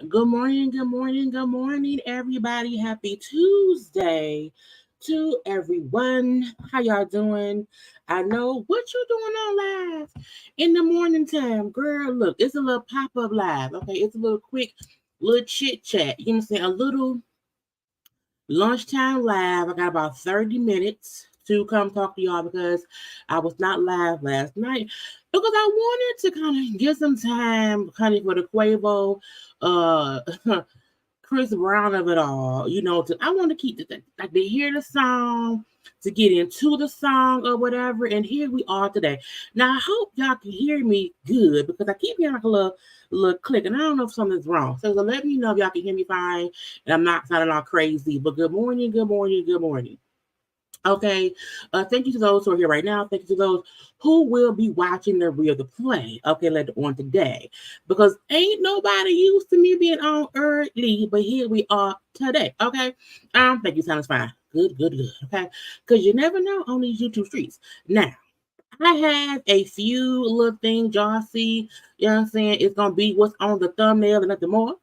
Good morning, good morning, good morning, everybody. Happy Tuesday to everyone. How y'all doing? I know what you doing on live in the morning time. Girl, look, it's a little pop-up live. Okay, it's a little quick, little chit-chat. You know what I'm saying? A little lunchtime live. I got about 30 minutes to come talk to y'all because I was not live last night because I wanted to kind of get some time kind of for the Quavo Chris Brown of it all, you know, I want to keep like to hear the song, to get into the song or whatever. And here we are today. Now I hope y'all can hear me good because I keep hearing like a little click, and I don't know if something's wrong. So let me know if y'all can hear me fine and I'm not sounding all crazy. But good morning, good morning, good morning. Okay. Thank you to those who are here right now. Thank you to those who will be watching the real the play. Okay, later on today. Because ain't nobody used to me being on early, but here we are today. Okay. Thank you, sounds fine. Good. Okay. Because you never know on these YouTube streets. Now, I have a few little things y'all see. You know what I'm saying? It's gonna be what's on the thumbnail and nothing more.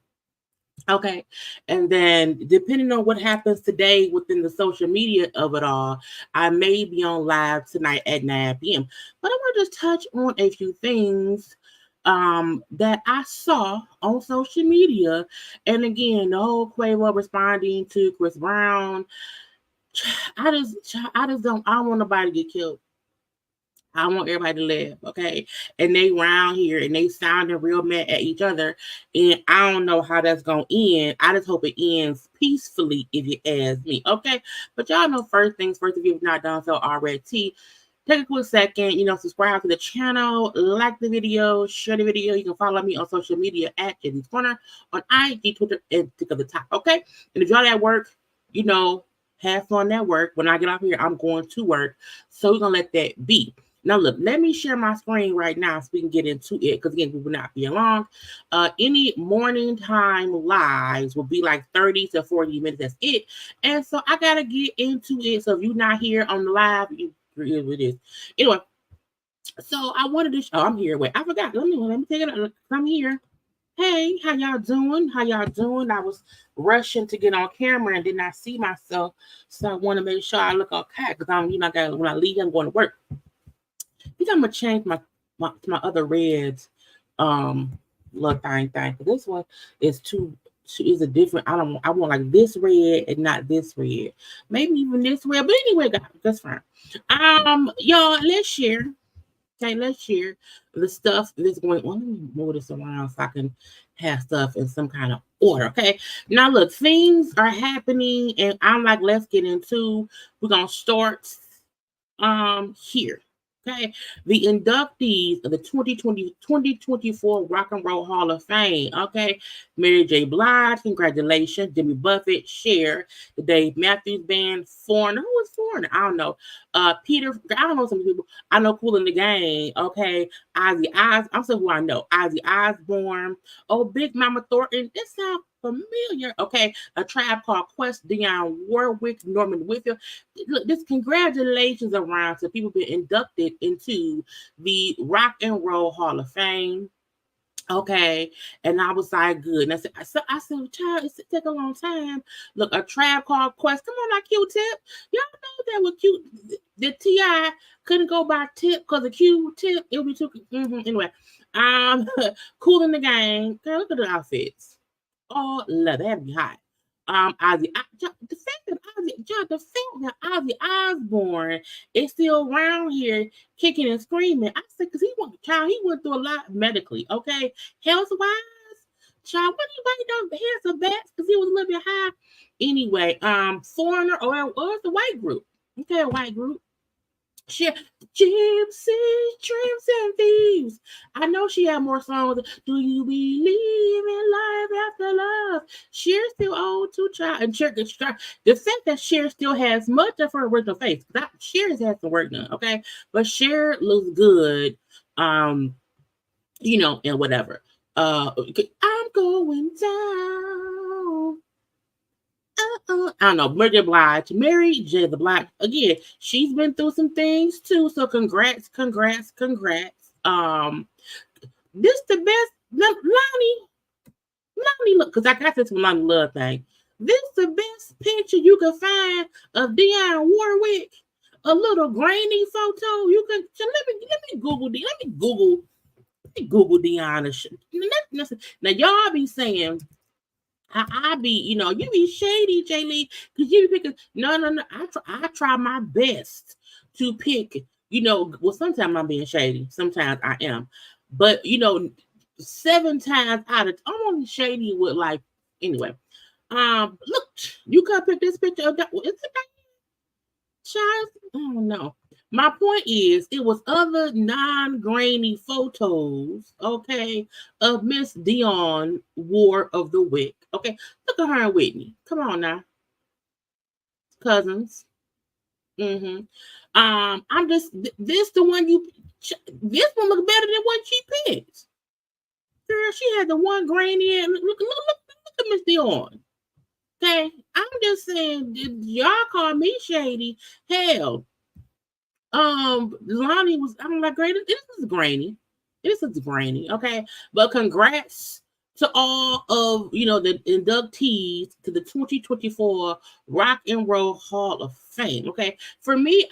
Okay. And then depending on what happens today within the social media of it all, I may be on live tonight at 9 p.m. But I want to just touch on a few things that I saw on social media. And again, the whole Quavo responding to Chris Brown. I don't want nobody to get killed. I want everybody to live, okay? And they round here and they sounding real mad at each other. And I don't know how that's gonna end. I just hope it ends peacefully if you ask me, okay? But y'all know first things first, if you've not done so already, take a quick second, subscribe to the channel, like the video, share the video. You can follow me on social media at JayLeesCorner on IG, Twitter, and tick of the top, okay? And if y'all at work, have fun at work. When I get off here, I'm going to work. So we're gonna let that be. Now, look, let me share my screen right now so we can get into it because, again, we will not be long. Any morning time lives will be like 30 to 40 minutes. That's it. And so I got to get into it. So if you're not here on the live, it is. Anyway, so I wanted to I'm here. Wait, I forgot. Let me take it out. I'm here. Hey, how y'all doing? I was rushing to get on camera and did not see myself. So I want to make sure I look okay because when I leave, I'm going to work. I think I'm gonna change my other reds little thing. This one is is a different. I want like this red and not this red. Maybe even this red. But anyway, guys, that's fine. Y'all, let's share. Okay, let's share the stuff that's going on. Let me move this around so I can have stuff in some kind of order. Okay. Now look, things are happening, and I'm like, let's get into. We're gonna start here. Okay, the inductees of the 2024 Rock and Roll Hall of Fame. Okay, Mary J. Blige, congratulations. Jimmy Buffett, Cher, the Dave Matthews Band, Foreigner. Who was Foreigner? I don't know. Peter, I don't know some people. I know Cool in the Game. Okay, Ozzy Osbourne. I'm saying who I know. Ozzy Osbourne. Oh, Big Mama Thornton. This sounds familiar. Okay, A Tribe Called Quest, Dionne Warwick, Norman Whitfield. Look, this congratulations around to people being inducted into the Rock and Roll Hall of Fame. Okay, and I was like, good. And I said, child, it take a long time. Look, A Tribe Called Quest. Come on, now, Q-Tip. Y'all know that was cute. The T.I. couldn't go by Tip because the Q-Tip, it would be too. Anyway, Cool in the Game. Girl, look at the outfits. Oh, love that'd be hot. The fact that Ozzy Osbourne is still around here kicking and screaming. I said, because he went through a lot medically, okay? Health wise, child, what do you know? Here's a bats because he was a little bit high. Anyway, Foreigner or it's a white group. Okay, a white group. Gypsies, Dreams, and Thieves. I know she had more songs. Do you believe in life after love? Cher's still old too, child. And Cher, the fact that Cher still has much of her original face. Cher has had some work done, okay? But Cher looks good, and whatever. I'm going down. I don't know, Mary J. Blige. Again, she's been through some things too. So congrats. This the best. Lonnie, look, because I got this from Lonnie Love thing. This the best picture you can find of Dionne Warwick. A little grainy photo. You can let me Google Dionne. Now y'all be saying. I be, you be shady, Jaylee, because you be picking. No. I try my best to pick. Well, sometimes I'm being shady. Sometimes I am, but 7 times out of I'm only shady with like anyway. Look, you could pick this picture of that. Is it that child? I don't know. My point is, it was other non-grainy photos, okay, of Miss Dionne Ward of the Wick. Okay, look at her and Whitney. Come on now, cousins. I'm just this the one this one look better than what she picked. Girl, she had the one grainy and look at Miss Dionne. Okay, I'm just saying, y'all call me shady. Hell. Lonnie was, I'm like, great. This is grainy. Okay. But congrats to all of, the inductees to the 2024 Rock and Roll Hall of Fame. Okay. For me,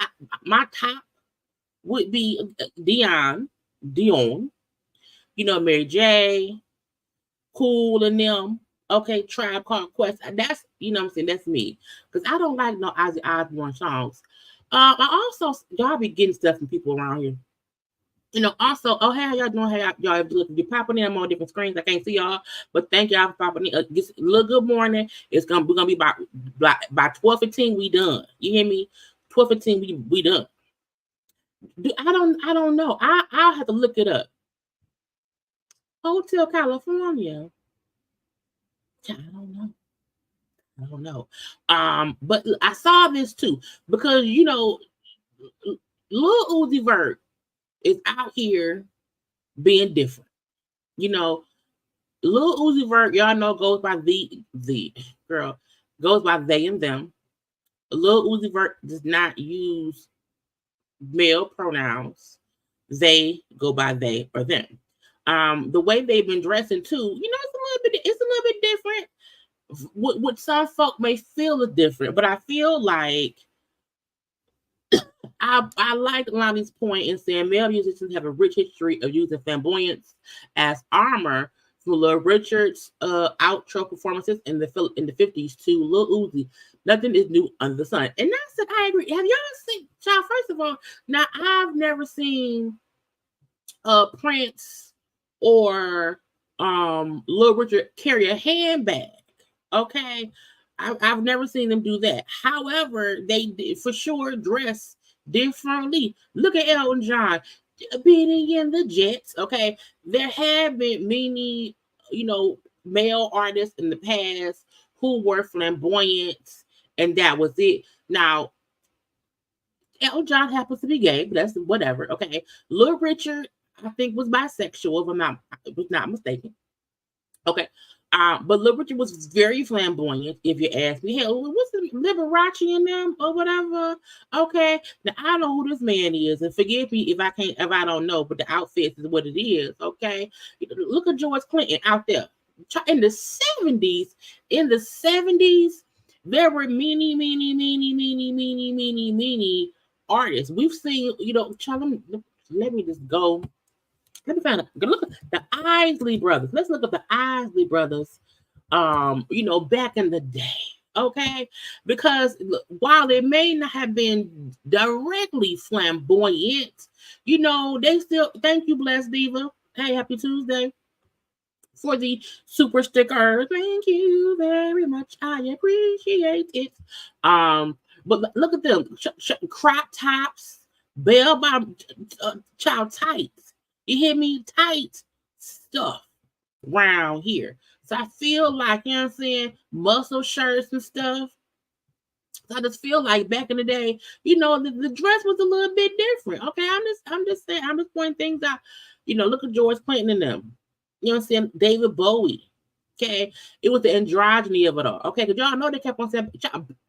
my top would be Dionne, Mary J, Cool and them. Okay. Tribe Called Quest. That's, I'm saying, that's me. Because I don't like no Ozzy Osbourne songs. I also, y'all be getting stuff from people around here. Also, oh, hey, how y'all doing? Hey, y'all you're popping in on different screens. I can't see y'all, but thank y'all for popping in. Just a little good morning. We're gonna be by 12:15. We done. You hear me? 12:15. We done. I don't know. I'll have to look it up. Hotel California. I don't know. But I saw this too because Lil Uzi Vert is out here being different. Lil Uzi Vert, y'all know, goes by goes by they and them. Lil Uzi Vert does not use male pronouns. They go by they or them. The way they've been dressing too, it's a little bit different. What some folk may feel is different, but I feel like I like a lot of these points in saying male musicians have a rich history of using flamboyance as armor, from Lil Richard's outro performances in the 50s to Lil Uzi. Nothing is new under the sun. And that's it. I agree. Have y'all seen, child, first of all, now I've never seen Prince or Lil Richard carry a handbag. Okay. I've never seen them do that. However, they did for sure dress differently. Look at Elton John beating in the Jets. Okay. There have been many, male artists in the past who were flamboyant, and that was it. Now, Elton John happens to be gay, but that's whatever. Okay. Lil Richard, I think, was bisexual, if I was not mistaken. Okay. But Lil Richard was very flamboyant, if you ask me. Hell, what's the Liberace in them or whatever? Okay. Now I know who this man is, and forgive me if I don't know, but the outfit is what it is. Okay. Look at George Clinton out there. In the 70s, there were many artists. We've seen, let me just go. Let me find out. Look at the Isley Brothers. Let's look at the Isley Brothers. Back in the day. Okay, because while they may not have been directly flamboyant, they still. Thank you, Blessed Diva. Hey, happy Tuesday for the super sticker. Thank you very much. I appreciate it. But look at them. Crop tops, bell bottom, child tights. You hear me? Tight stuff around here. So I feel like, you know what I'm saying, muscle shirts and stuff. So I just feel like back in the day, the dress was a little bit different. Okay, I'm just saying, I'm just pointing things out. Look at George Clinton and them. You know what I'm saying? David Bowie. Okay, it was the androgyny of it all. Okay, because y'all know they kept on saying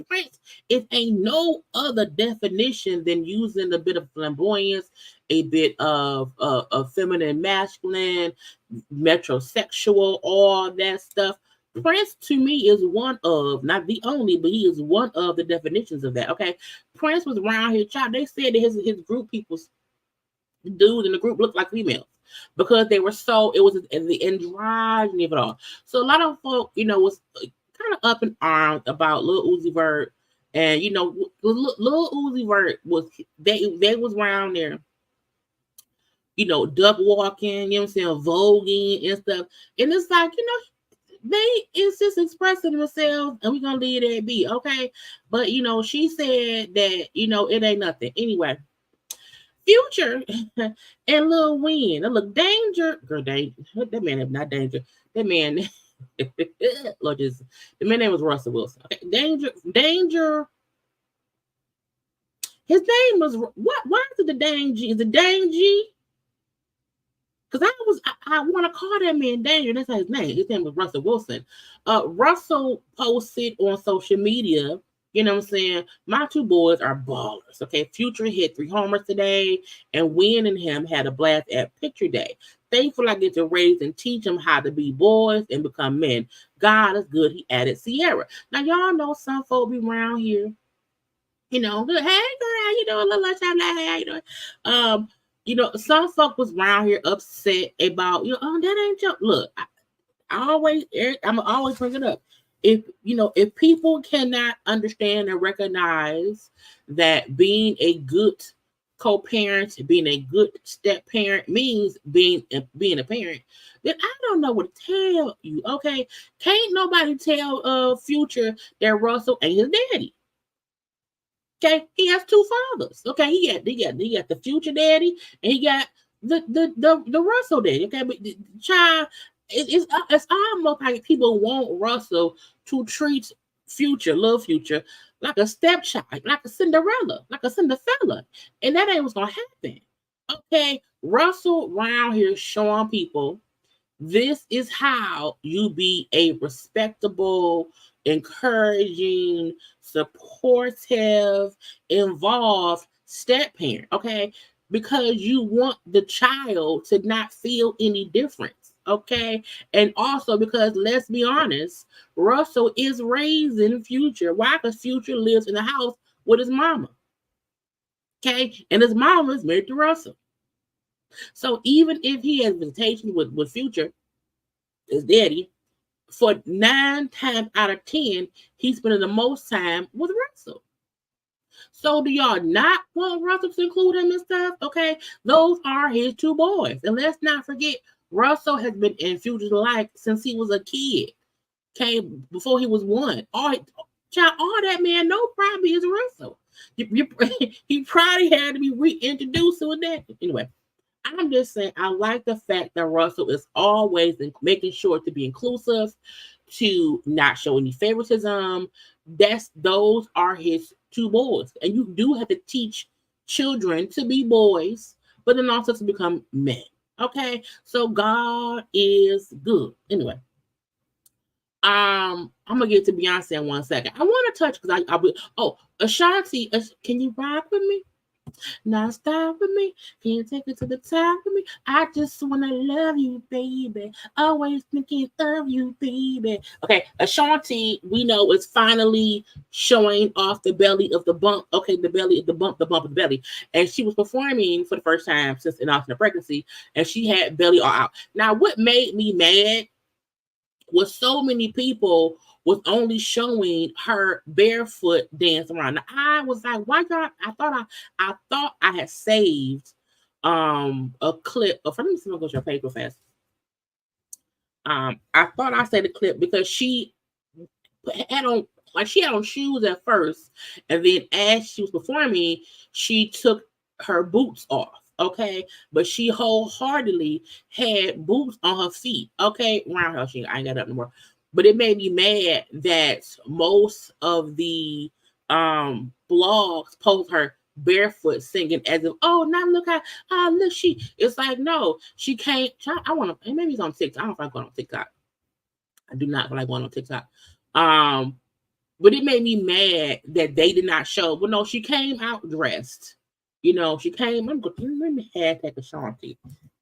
Prince. It ain't no other definition than using a bit of flamboyance, a bit of feminine, masculine, metrosexual, all that stuff. Prince to me is one of, not the only, but he is one of the definitions of that. Okay, Prince was around here, child. They said that his group dudes in the group looked like females, because they were it was the androgyny of it all. So a lot of folk, was kind of up in arms about Lil Uzi Vert. And, Lil Uzi Vert they was around there, duck walking, what I'm saying, voguing and stuff. And it's like, it's just expressing themselves, and we're going to leave that be, okay? But, she said that, it ain't nothing. Anyway, Future and Lil Wayne. Look, Danger. Girl, that man is not Danger. That man, Lord Jesus. The man name was Russell Wilson. Okay, Danger. His name was what? Why is it the Danger? Is it Danger? Because I want to call that man Danger. That's his name. His name was Russell Wilson. Russell posted on social media. You know what I'm saying? My two boys are ballers. Okay. Future hit 3 homers today, and Wynn and him had a blast at picture day. Thankful I get to raise and teach them how to be boys and become men. God is good. He added Sierra. Now, y'all know some folk be around here. Hey, girl, how you doing? Little lunchtime, hey, how you doing? Some folk was around here upset about, that ain't your look. I'm always bring it up. If people cannot understand and recognize that being a good co-parent, being a good step parent means being a parent, then I don't know what to tell you. Okay, can't nobody tell Future that Russell ain't his daddy. Okay, he has 2 fathers. Okay, he got the Future daddy, and he got the Russell daddy. Okay, but the child. It's almost like people want Russell to treat Lil Future, like a stepchild, like a Cinderella, like a Cinderfella. And that ain't what's going to happen. Okay, Russell around here showing people this is how you be a respectable, encouraging, supportive, involved step parent. Okay, because you want the child to not feel any difference. Okay, and also because, let's be honest, Russell is raising Future. Why? Because Future lives in the house with his mama. Okay, and his mom is married to Russell. So even if he has visitations with Future, his daddy, for 9 times out of 10, he's spending the most time with Russell. So do y'all not want Russell to include him and stuff? Okay, those are his 2 boys. And let's not forget, Russell has been in Future's life since he was a kid. Okay, before he was 1. All that man know probably is Russell. He probably had to be reintroduced with that. Anyway, I'm just saying, I like the fact that Russell is always making sure to be inclusive, to not show any favoritism. Those are his 2 boys, and you do have to teach children to be boys, but then also to become men. Okay, so God is good. Anyway, I'm gonna get to Beyonce in 1 second. I want to touch because I will. Oh, Ashanti, can you rock with me? Now stop with me. Can you take it to the top with me? I just wanna love you, baby. Always thinking of you, baby. Okay, Ashanti, we know is finally showing off the belly of the bump. Okay, the bump of the belly. And she was performing for the first time since announcing her pregnancy, and she had belly all out. Now, what made me mad was so many people was only showing her barefoot dance around. Now, I was like, why God? I thought I had saved a clip of, let me see if I go to your page real fast. I thought I saved a clip because she had on shoes at first, and then as she was performing, she took her boots off. Okay, but she wholeheartedly had boots on her feet. Okay, around her, I ain't got up no more. But it made me mad that most of the blogs post her barefoot singing as if, oh, now look how, look, it's like, no, she can't. I want to, maybe it's on TikTok. I don't know if I'm going on TikTok. I do not like going on TikTok. But it made me mad that they did not show. Well, no, she came out dressed. She came. Let me hashtag Ashanti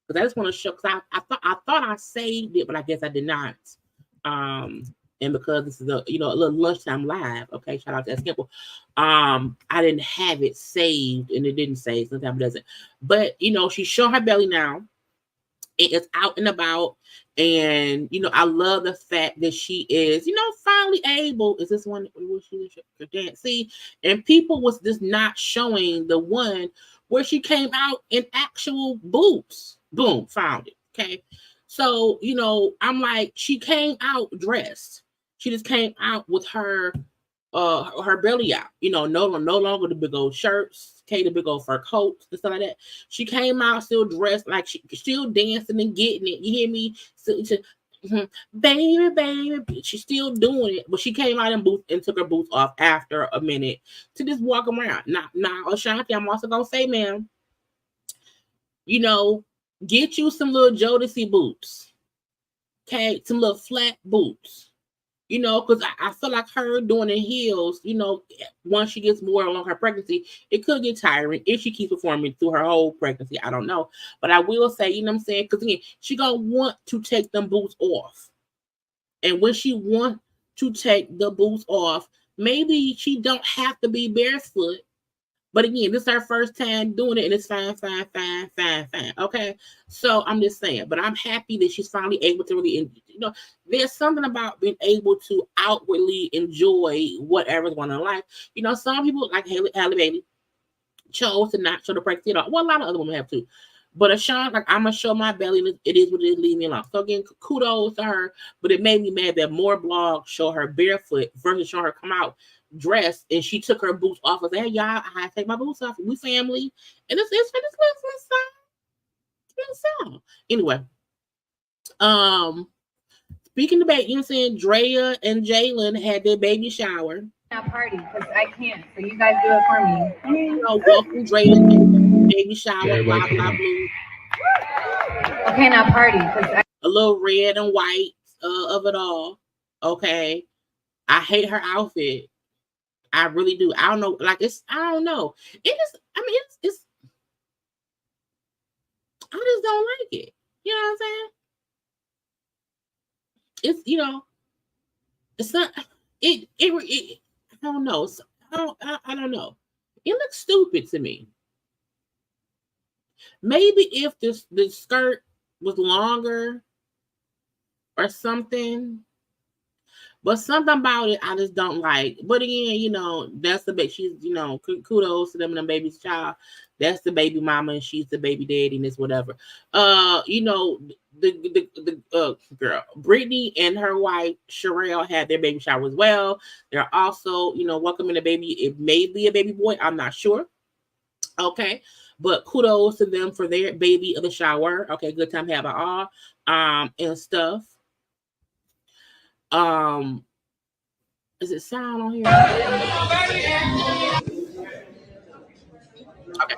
because I just want to show. Because I thought I saved it, but I guess I did not. And because this is a little lunchtime live. Okay, shout out to that Skimple. I didn't have it saved, and it didn't save. Sometimes it doesn't. But she's showing her belly now. It's out and about, and I love the fact that she is finally able. Is this one where she dance? See, and people was just not showing the one where she came out in actual boots. Boom, found it. Okay, so I'm like, she came out dressed. She just came out with her belly out, no longer the big old shirts, okay, the big old fur coats and stuff like that. She came out still dressed like she still dancing and getting it. You hear me? Baby, she's still doing it, but she came out in boots and took her boots off after a minute to just walk around. Now, Ashanti, I'm also gonna say, ma'am, get you some little Jodeci boots, okay, some little flat boots. Because I feel like her doing in heels, once she gets more along her pregnancy, it could get tiring if she keeps performing through her whole pregnancy. I don't know. But I will say, you know what I'm saying? Because again, she going to want to take them boots off. And when she want to take the boots off, maybe she don't have to be barefoot. But again, this is her first time doing it, and it's fine. Okay, so I'm just saying. But I'm happy that she's finally able to really, there's something about being able to outwardly enjoy whatever's going on in life. Some people like Halle Bailey chose to not show the pregnancy at all. Well, a lot of other women have too. But Ashanti, like, I'm gonna show my belly. It is what it is. Leave me alone. So again, kudos to her. But it made me mad that more blogs show her barefoot versus showing her come out dressed, and she took her boots off and said, hey, y'all, I take my boots off. We family. And it's for this song. Anyway. Speaking of baby, you know what I'm saying? Drea and Jalen had their baby shower. Not party because I can't. So you guys do it for me. Welcome Drea and baby shower, blah blah blue. Okay, not party because a little red and white of it all. Okay. I hate her outfit. I really do. I don't know. Like, I don't know. It is, I mean, it's, I just don't like it. You know what I'm saying? It's, it's not, I don't know. I don't know. It looks stupid to me. Maybe if the skirt was longer or something. But something about it I just don't like. But again, that's the baby. She's, kudos to them and them baby's child. That's the baby mama and she's the baby daddy and it's whatever. The girl, Brittany and her wife, Sherelle, had their baby shower as well. They're also, welcoming a baby. It may be a baby boy. I'm not sure. Okay. But kudos to them for their baby of the shower. Okay, good time to have it all. And stuff. Is it sound on here? Okay,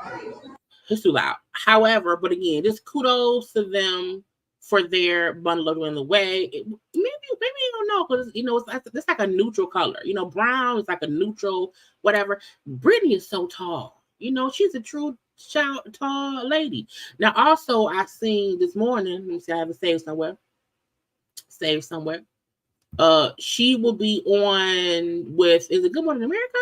it's too loud. However, but again, just kudos to them for their bundle of in the way. Maybe you don't know because it's like a neutral color. Brown is like a neutral whatever. Brittany is so tall. She's a true tall lady. Now, also, I seen this morning. Let me see. I have it saved somewhere. She will be on with, is it Good Morning America?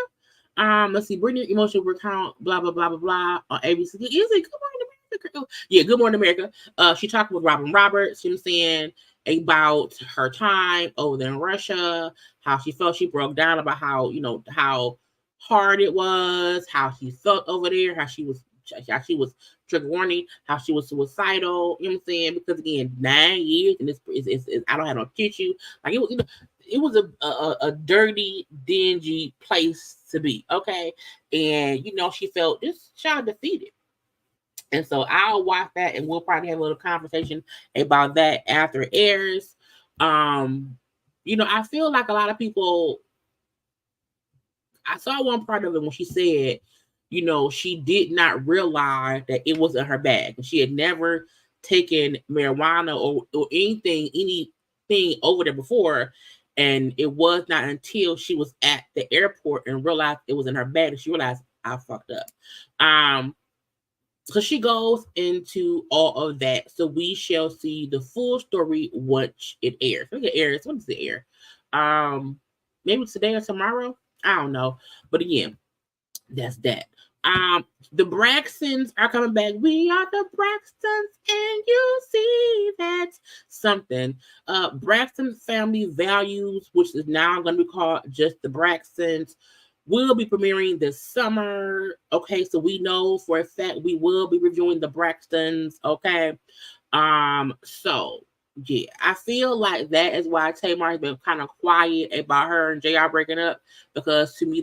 Let's see, Brittany Emotional Recount, blah blah blah blah blah on ABC. Is it Good Morning America? Yeah, Good Morning America. She talked with Robin Roberts, you know what I'm saying, about her time over there in Russia, how she felt. She broke down about how hard it was, how she felt over there, how she was trigger warning, how she was suicidal, you know what I'm saying? Because again, 9 years and it's I don't have no tissue. Like it was a dirty, dingy place to be, okay? And she felt this child defeated. And so I'll watch that and we'll probably have a little conversation about that after it airs. I feel like a lot of people, I saw one part of it when she said, she did not realize that it was in her bag. She had never taken marijuana or anything over there before. And it was not until she was at the airport and realized it was in her bag that she realized I fucked up. So she goes into all of that. So we shall see the full story once it airs. I think it airs. When does it air? Maybe today or tomorrow. I don't know. But again, that's that. The Braxtons are coming back. We are the Braxtons, and you see that something. Braxton Family Values, which is now going to be called just the Braxtons, will be premiering this summer. Okay, so we know for a fact we will be reviewing the Braxtons. Okay, so yeah, I feel like that is why Tamar has been kind of quiet about her and JR breaking up, because to me,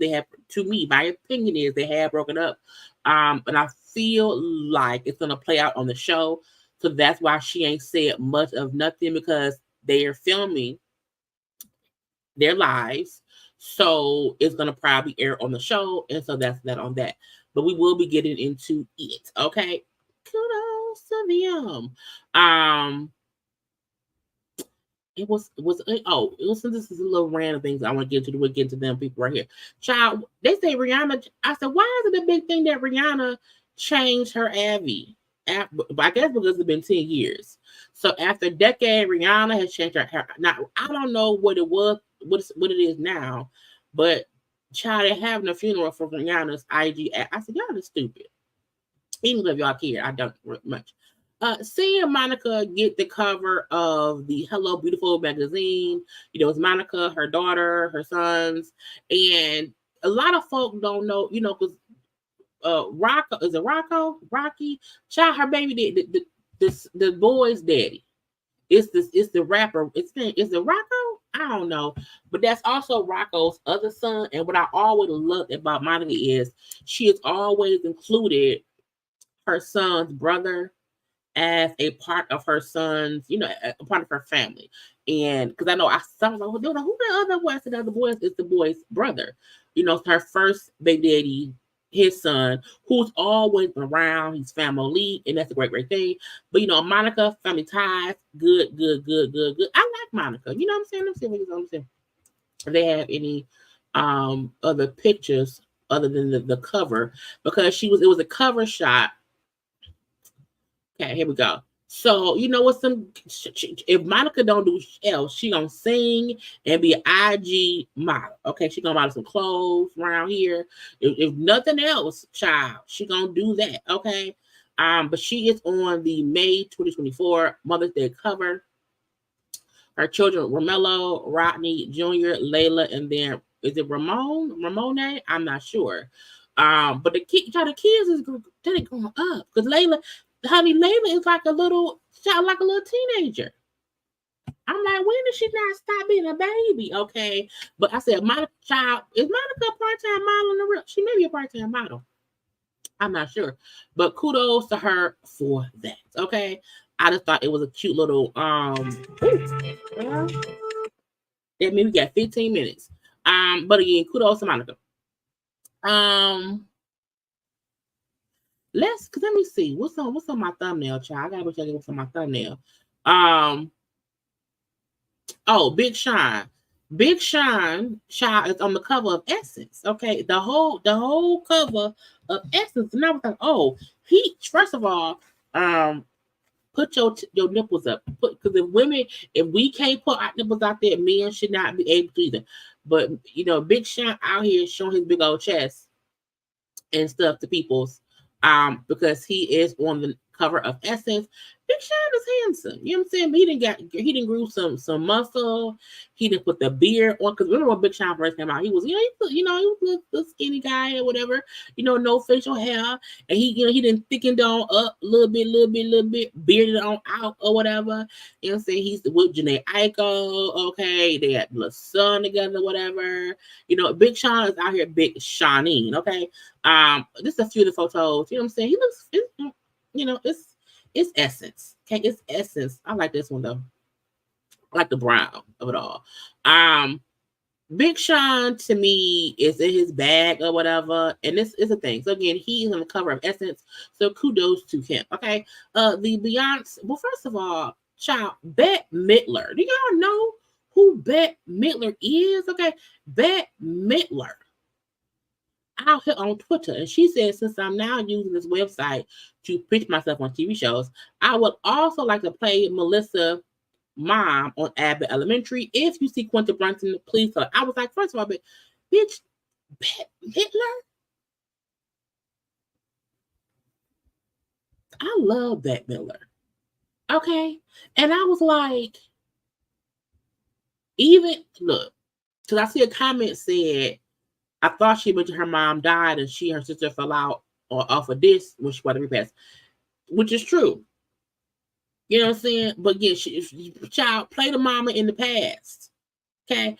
my opinion is they have broken up. And I feel like it's gonna play out on the show. So that's why she ain't said much of nothing, because they are filming their lives. So it's gonna probably air on the show. And so that's that on that. But we will be getting into it. Okay. Kudos to them. It was this is a little random things I want to get into. We'll get into them people right here. Child, they say Rihanna. I said, why is it a big thing that Rihanna changed her Abby? I guess because it's been 10 years. So after a decade, Rihanna has changed her. Now I don't know what it was, what it is now, but child, they're having a funeral for Rihanna's IG. I said, y'all are stupid. Even if y'all care, I don't much. Seeing Monica get the cover of the Hello Beautiful magazine, it's Monica, her daughter, her sons, and a lot of folk don't know, because Rocco, is it Rocco? Rocky? Child, her baby, the boy's daddy. It's the rapper. Is it Rocco? I don't know, but that's also Rocco's other son. And what I always loved about Monica is she has always included her son's brother as a part of her son's, a part of her family. And because I know I saw who the other was, the other boy is the boy's brother. Her first baby daddy, his son, who's always been around, he's family, and that's a great thing. But Monica, family ties, good. I like Monica. You know what I'm saying? I'm saying. If they have any other pictures other than the cover, because it was a cover shot. Okay, here we go. So what? If Monica don't do else, she gonna sing and be an IG model. Okay, she gonna model some clothes around here. If nothing else, child, she gonna do that. Okay. But she is on the May 2024 Mother's Day cover. Her children, Romello, Rodney Jr., Layla, and then is it Ramone? I'm not sure. But the kids is they're growing up because Layla is like a little child, like a little teenager. I'm like, when did she not stop being a baby? Okay, but I said, Monica child is Monica a part-time model in the real? She may be a part-time model. I'm not sure, but kudos to her for that. Okay, I just thought it was a cute little that means we got 15 minutes. But again, kudos to Monica. Let me see what's on my thumbnail, child. I gotta check what's on my thumbnail. Oh, Big Sean. Big Sean child is on the cover of Essence. Okay, the whole cover of Essence. And I was like, oh, he first of all, put your nipples up. Because if we can't put our nipples out there, men should not be able to either. But Big Sean out here showing his big old chest and stuff to people's because he is on the cover of Essence. Big Sean is handsome. You know what I'm saying? But he didn't grow some muscle. He didn't put the beard on. Because remember when Big Sean first came out, he was he was a skinny guy or whatever. No facial hair, and he didn't thicken down up a little bit, bearded on out or whatever. You know what I'm saying? He's with Janae Aiko. Okay, they had a son together, whatever. Big Sean is out here, Big Seanine. Okay, just a few of the photos. You know what I'm saying? He looks. It's Essence. Okay, it's Essence. I like this one though. I like the brown of it all. Big Sean to me is in his bag or whatever, and this is a thing. So again, he's on the cover of Essence. So kudos to him. Okay. The Beyonce. Well, first of all, child, Bette Midler. Do y'all know who Bette Midler is? Okay, Bette Midler out here on Twitter, and she said, since I'm now using this website to pitch myself on TV shows, I would also like to play Melissa mom on Abbott Elementary. If you see Quinta Brunson, please tell her. I was like, first of all, bitch, Bette Midler? I love Bette Midler. Okay? And I was like, look, because I see a comment said, I thought she mentioned her mom died and she and her sister fell out or off of this when she wanted to repass, which is true. You know what I'm saying? But yeah, child, play the mama in the past. Okay?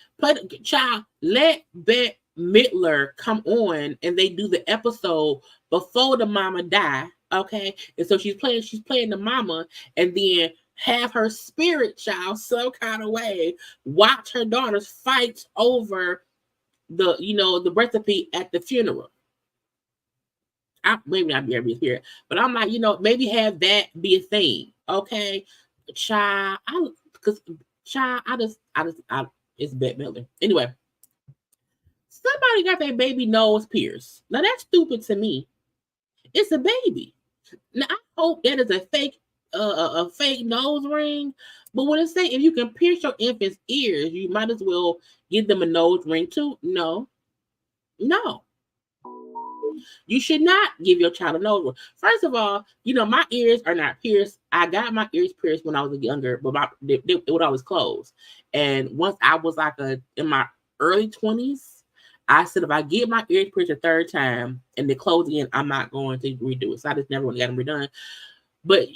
Let Bette Midler come on and they do the episode before the mama die. Okay? And so she's playing the mama, and then have her spirit child some kind of way watch her daughters fight over the recipe at the funeral. Maybe not be every spirit, but I'm like, maybe have that be a thing. Okay, child, it's Bette Midler. Anyway, somebody got their baby nose pierced. Now that's stupid to me. It's a baby. Now I hope that is a fake nose ring. But when it say if you can pierce your infant's ears, you might as well give them a nose ring too. No. You should not give your child a nose ring. First of all, my ears are not pierced. I got my ears pierced when I was younger, but it would always close. And once I was in my early 20s, I said if I get my ears pierced a third time and they close again, I'm not going to redo it. So I just never got them redone. But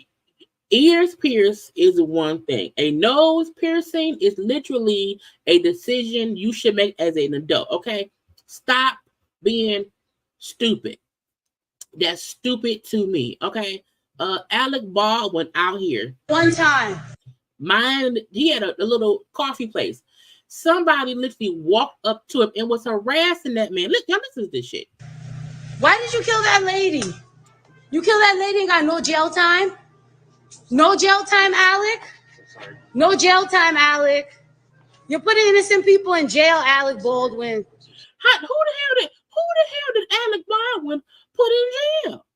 ears pierced is one thing. A nose piercing is literally a decision you should make as an adult. Okay, stop being stupid. That's stupid to me. Okay, Alec Baldwin out here. One time, he had a little coffee place. Somebody literally walked up to him and was harassing that man. Look, y'all listen to this shit. Why did you kill that lady? You killed that lady and got no jail time? No jail time, Alec? No jail time, Alec. You're putting innocent people in jail, Alec Baldwin. Who the hell did Alec Baldwin put in jail?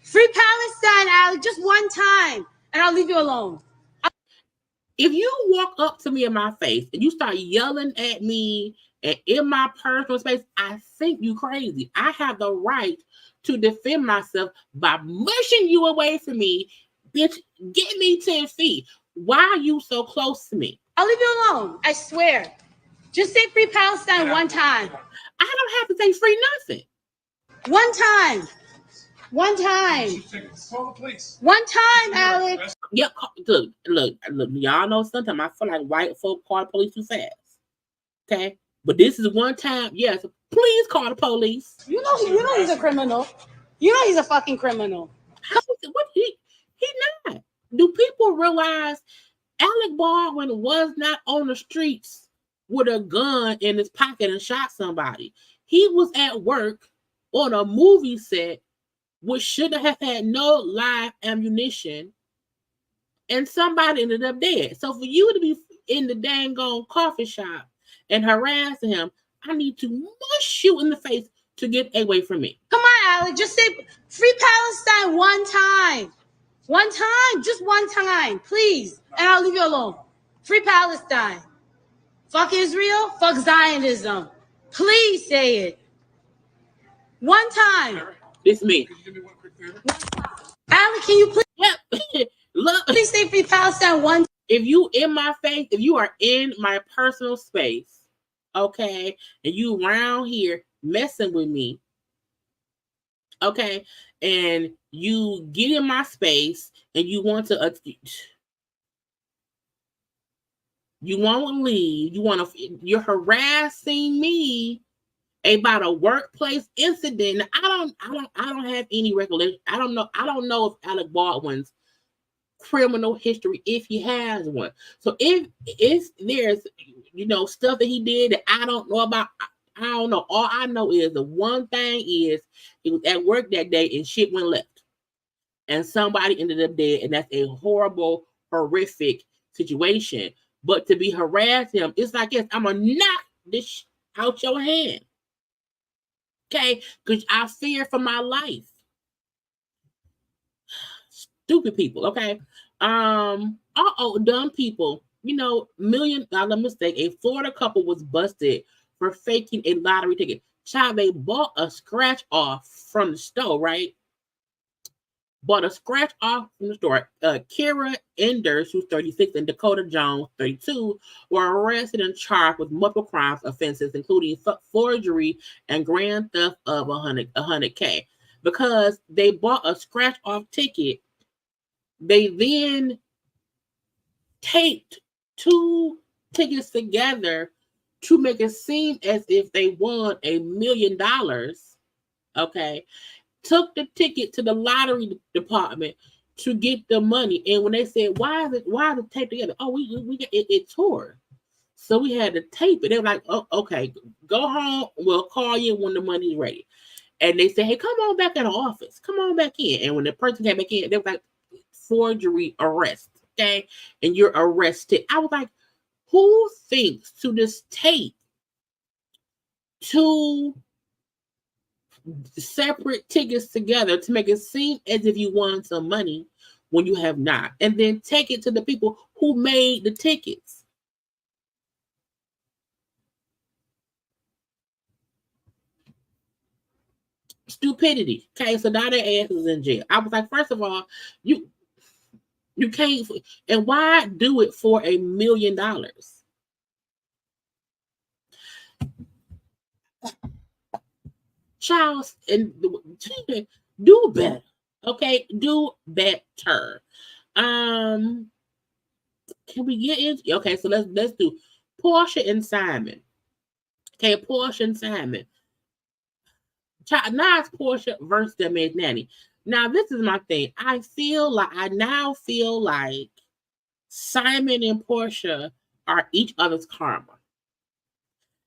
Free Palestine, Alec, just one time, and I'll leave you alone. If you walk up to me in my face and you start yelling at me And in my personal space, I think you crazy. I have the right to defend myself by mushing you away from me. Bitch, get me 10 feet. Why are you so close to me? I'll leave you alone. I swear. Just say free Palestine one time. I don't have to say free nothing. One time. One time. One time, Alec. Yep, look, y'all know sometimes I feel like white folk call the police too fast. Okay? But this is one time, yes, please call the police. You know he's a criminal. You know he's a fucking criminal. What he not. Do people realize Alec Baldwin was not on the streets with a gun in his pocket and shot somebody? He was at work on a movie set which should have had no live ammunition, and somebody ended up dead. So for you to be in the dang on coffee shop and harassing him, I need to mush you in the face to get away from me. Come on, Alec. Just say free Palestine one time. One time. Just one time. Please. And I'll leave you alone. Free Palestine. Fuck Israel. Fuck Zionism. Please say it. One time. It's me. Can you do me one quick favor? Alec, can you please? Yep. Look. Please say free Palestine one time. If you in my face, if you are in my personal space, okay, and you around here messing with me, okay, and you get in my space and you want to leave, you're harassing me about a workplace incident. I don't have any recollection. I don't know if Alec Baldwin's criminal history, if he has one. So if there's stuff that he did that I don't know about, I don't know. All I know is the one thing is he was at work that day and shit went left, and somebody ended up dead, and that's a horrible, horrific situation. But to be harassing him, it's like, yes, I'm gonna knock this out your hand, okay? Because I fear for my life. Stupid people, okay? Dumb people. Mistake. A Florida couple was busted for faking a lottery ticket. Child, they bought a scratch off from the store, right? Bought a scratch off from the store. Kira Enders, who's 36, and Dakota Jones, 32, were arrested and charged with multiple crimes offenses, including forgery and grand theft of $100K. Because they bought a scratch off ticket, they then taped 2 tickets together to make it seem as if they won $1 million. Okay. Took the ticket to the lottery department to get the money. And when they said, why is it taped together? Oh, we got it tore. So we had to tape it. They were like, oh, okay, go home. We'll call you when the money's ready. And they said, hey, come on back in the office. Come on back in. And when the person came back in, they were like, forgery arrest. Okay. And you're arrested. I was like, who thinks to just tape 2 separate tickets together to make it seem as if you won some money when you have not, and then take it to the people who made the tickets? Stupidity. Okay, so now their ass is in jail. I was like, first of all, you can't, and why do it for $1 million? Charles, and do better. Okay, do better. Can we get into? Okay, so let's do Porsha and Simon. Okay, Porsha and Simon. Now it's Porsha versus them as Nanny. Now this is my thing. I now feel like Simon and Porsha are each other's karma,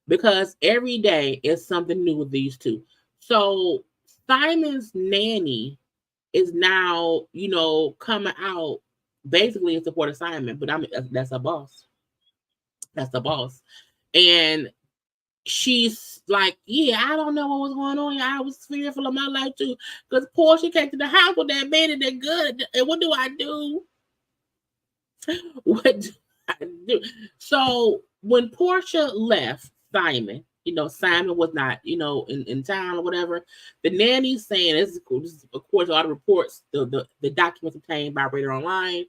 because every day is something new with these two. So Simon's nanny is now, coming out basically in support of Simon, but that's a boss. That's the boss. And she's like, yeah, I don't know what was going on. I was fearful of my life too, because Porsha came to the house with that man and they're good. And what do I do? What do I do? So when Porsha left, Simon. Simon was not, in town or whatever. The nanny saying, this is of course all the reports, the documents obtained by Radar Online,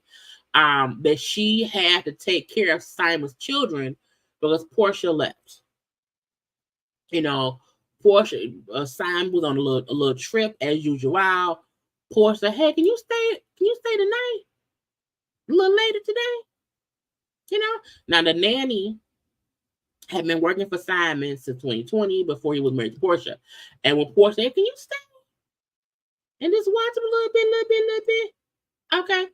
that she had to take care of Simon's children because Porsha left. Porsha, Simon was on a little trip as usual. Porsha said, hey, can you stay tonight? A little later today? Now the nanny had been working for Simon since 2020 before he was married to Porsha. And when Porsha said, can you stay and just watch him a little bit? Okay.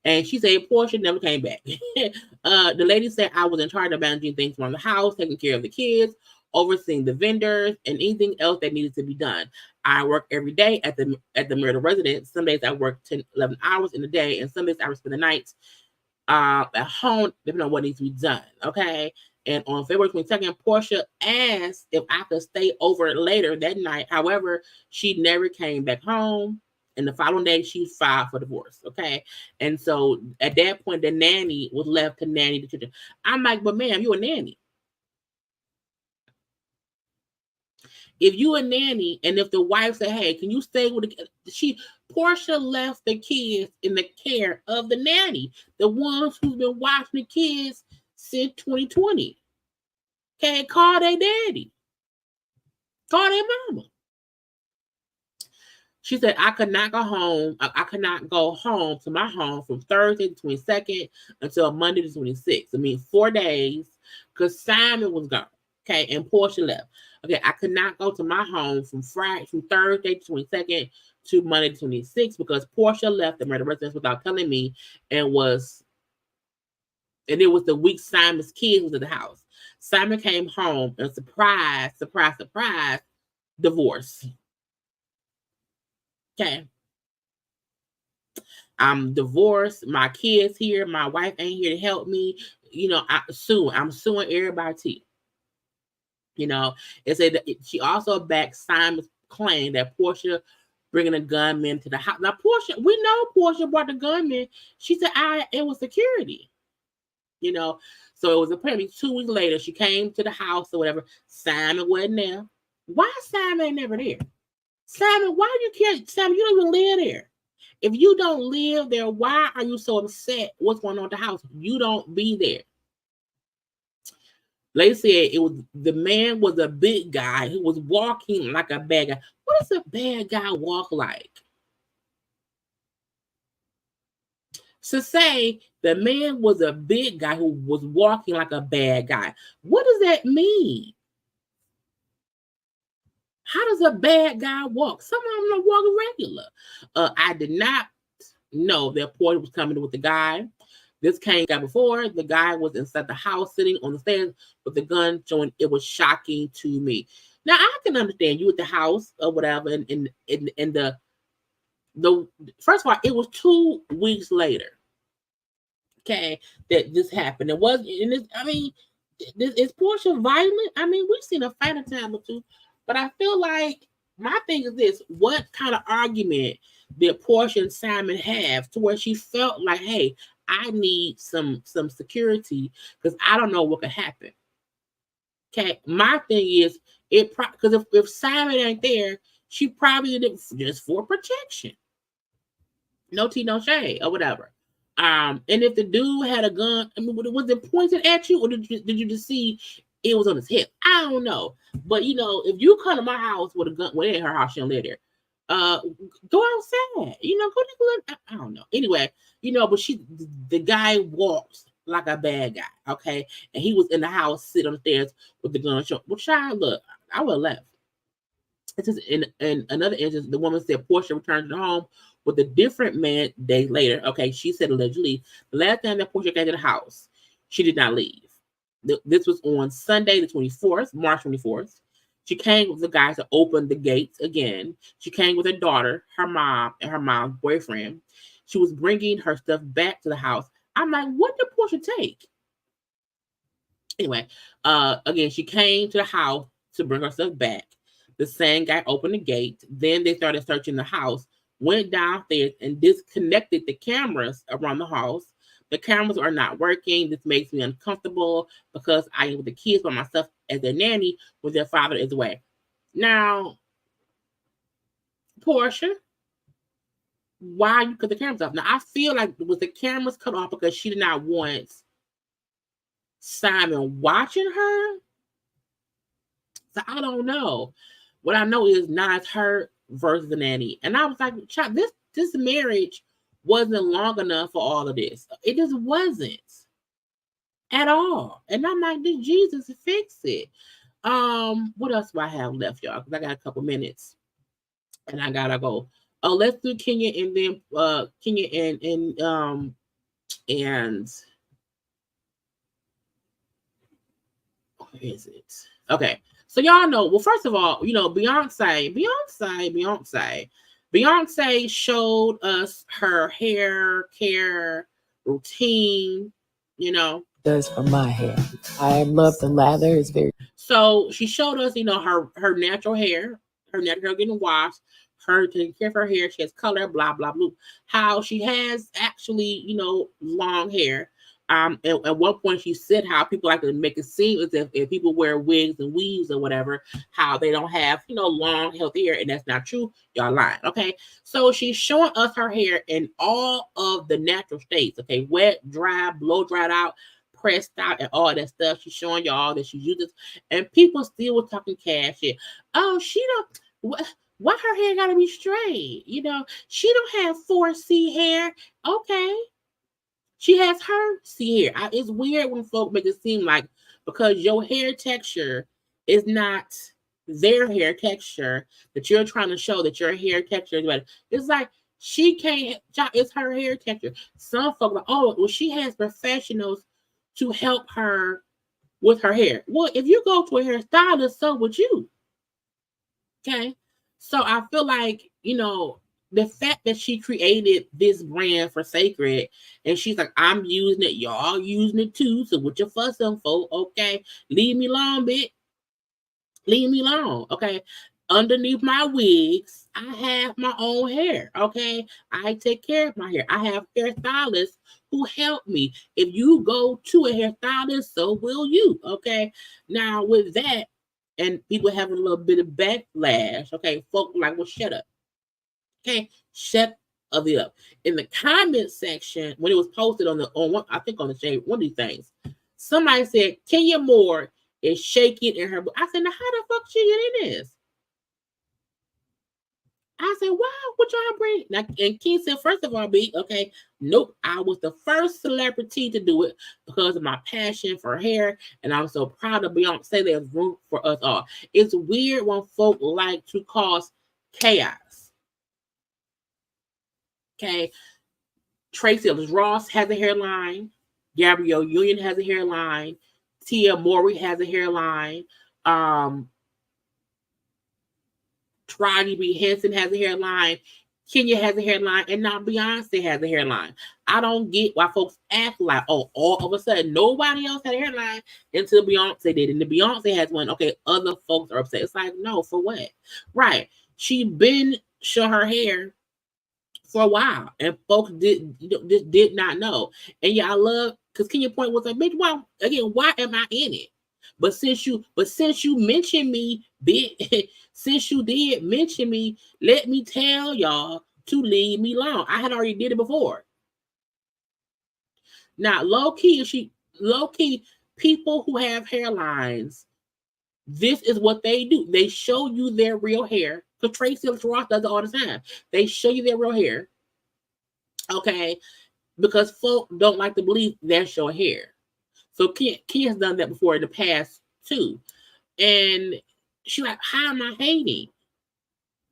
And she said Porsha never came back. The lady said, I was in charge of managing things around the house, taking care of the kids, overseeing the vendors, and anything else that needed to be done. I work every day at the Myrtle residence. Some days I work 10, 11 hours in a day, and some days I would spend the nights at home, depending on what needs to be done. Okay. And on February 22nd, Porsha asked if I could stay over later that night. However, she never came back home. And the following day, she filed for divorce. Okay. And so at that point, the nanny was left to nanny the children. I'm like, but ma'am, you a nanny. If you a nanny, and if the wife said, hey, can you stay with Porsha left the kids in the care of the nanny, the ones who's been watching the kids since 2020. Okay, call their daddy. Call their mama. She said, I could not go home. I could not go home to my home from Thursday the 22nd until Monday the 26th. I mean, 4 days, because Simon was gone. Okay, and Porsha left. Okay, I could not go to my home from Thursday the 22nd to Monday the 26th because Porsha left the murder residence without telling me, and it was the week Simon's kids was at the house. Simon came home and surprise, divorce. Okay. I'm divorced. My kids here. My wife ain't here to help me. I'm suing everybody. It said that she also backed Simon's claim that Porsha bringing a gunman to the house. Now, Porsha, we know Porsha brought the gunman. She said, it was security. So it was apparently 2 weeks later, she came to the house or whatever. Simon wasn't there. Why Simon ain't never there? Simon, why do you care? Simon, you don't even live there. If you don't live there, why are you so upset what's going on at the house? You don't be there. They said the man was a big guy who was walking like a bad guy. What does a bad guy walk like? To say the man was a big guy who was walking like a bad guy. What does that mean? How does a bad guy walk? Some of them don't walk regular. I did not know that Porsha was coming with the guy. This came before. The guy was inside the house sitting on the stairs with the gun showing. It was shocking to me. Now I can understand you at the house or whatever, and the first of all, it was 2 weeks later. Okay, that this happened. It was, and this, I mean, is Porsha violent? I mean, we've seen a fight a time or two, but I feel like my thing is this: what kind of argument did Porsha and Simon have to where she felt like, hey, I need some security because I don't know what could happen. Okay, my thing is because if Simon ain't there, she probably did it just for protection. No tea, no shade, or whatever. And if the dude had a gun, I mean, was it pointed at you, or did you just see it was on his hip? I don't know. But if you come to my house with a gun, well, it ain't her house, she don't live there. Go outside. Go to I don't know. Anyway, but the guy walks like a bad guy, okay? And he was in the house, sitting on the stairs with the gun show. Well, child, look, I would have left. It's just in another instance, the woman said Porsha returned to the home with a different man days later. Okay, she said allegedly the last time that Porsha came to the house, she did not leave. This was on Sunday, the 24th, March 24th. She came with the guys to open the gates again. She came with her daughter, her mom, and her mom's boyfriend. She was bringing her stuff back to the house. I'm like, what did Porsha take? Anyway, again, she came to the house to bring her stuff back. The same guy opened the gate. Then they started searching the house, went downstairs and disconnected the cameras around the house The cameras are not working. This makes me uncomfortable because I am with the kids by myself as their nanny when their father is away. Now, Porsha, why you cut the cameras off? Now, I feel like was the cameras cut off because she did not want Simon watching her? So I don't know. What I know is now it's her versus the nanny. And I was like, this marriage wasn't long enough for all of this. It just wasn't at all. And I'm like, did Jesus fix it? What else do I have left, y'all? Because I got a couple minutes and I gotta go. Oh, let's do Kenya and then Kenya and where is it? Okay. So y'all know, well, first of all, you know, Beyonce showed us her hair care routine, you know. Does for my hair. I love the lather. It's very. So she showed us, you know, her natural hair getting washed, her taking care of her hair. She has color, blah, blah, blah. How she has actually, you know, long hair. And at one point she said how people like to make it seem as if people wear wigs and weaves or whatever, how they don't have, you know, long, healthy hair. And that's not true. Y'all lying. Okay. So she's showing us her hair in all of the natural states. Okay. Wet, dry, blow dried out, pressed out, and all that stuff. She's showing y'all that she uses. And people still were talking cash here. Oh, she don't. Why her hair gotta be straight? You know, she don't have 4C hair. Okay. She has her C hair. It's weird when folks make it seem like because your hair texture is not their hair texture that you're trying to show that your hair texture is better. It's like she can't. It's her hair texture. Some folks are like, oh, well, she has professionals to help her with her hair. Well, if you go to a hairstylist, so would you. Okay, so I feel like, you know, the fact that she created this brand for Sacred and she's like, I'm using it, y'all using it too. So what you fussing for? Okay, leave me alone, bitch. Leave me alone. Okay. Underneath my wigs, I have my own hair. Okay. I take care of my hair. I have hairstylists who help me. If you go to a hairstylist, so will you. Okay. Now with that, and people having a little bit of backlash. Okay, folk like, well, shut up. Okay, shut up. In the comment section, when it was posted on one, I think on the shade, one of these things, somebody said Kenya Moore is shaking in her. I said, now how the fuck she get in this? I said, wow, what y'all bring? Now, and King said, first of all, B, okay, nope, I was the first celebrity to do it because of my passion for hair, and I'm so proud of Beyonce. There's room for us all. It's weird when folk like to cause chaos. Okay, Tracy Ellis Ross has a hairline. Gabrielle Union has a hairline. Tia Mowry has a hairline. Taraji B. Henson has a hairline. Kenya has a hairline. And now Beyonce has a hairline. I don't get why folks act like, oh, all of a sudden nobody else had a hairline until Beyonce did. And the Beyonce has one. Okay, other folks are upset. It's like, no, for what? Right. She been showing her hair for a while, and folks just did not know. And yeah, I love because Kenya Point was like, bitch, why am I in it? But since you mentioned me, bitch, since you did mention me, let me tell y'all to leave me alone. I had already did it before. Now, low key, people who have hairlines, this is what they do. They show you their real hair. Because Tracy Ellis Ross does it all the time. They show you their real hair. Okay. Because folk don't like to believe that's your hair. So Kenya's done that before in the past too. And she's like, how am I hating?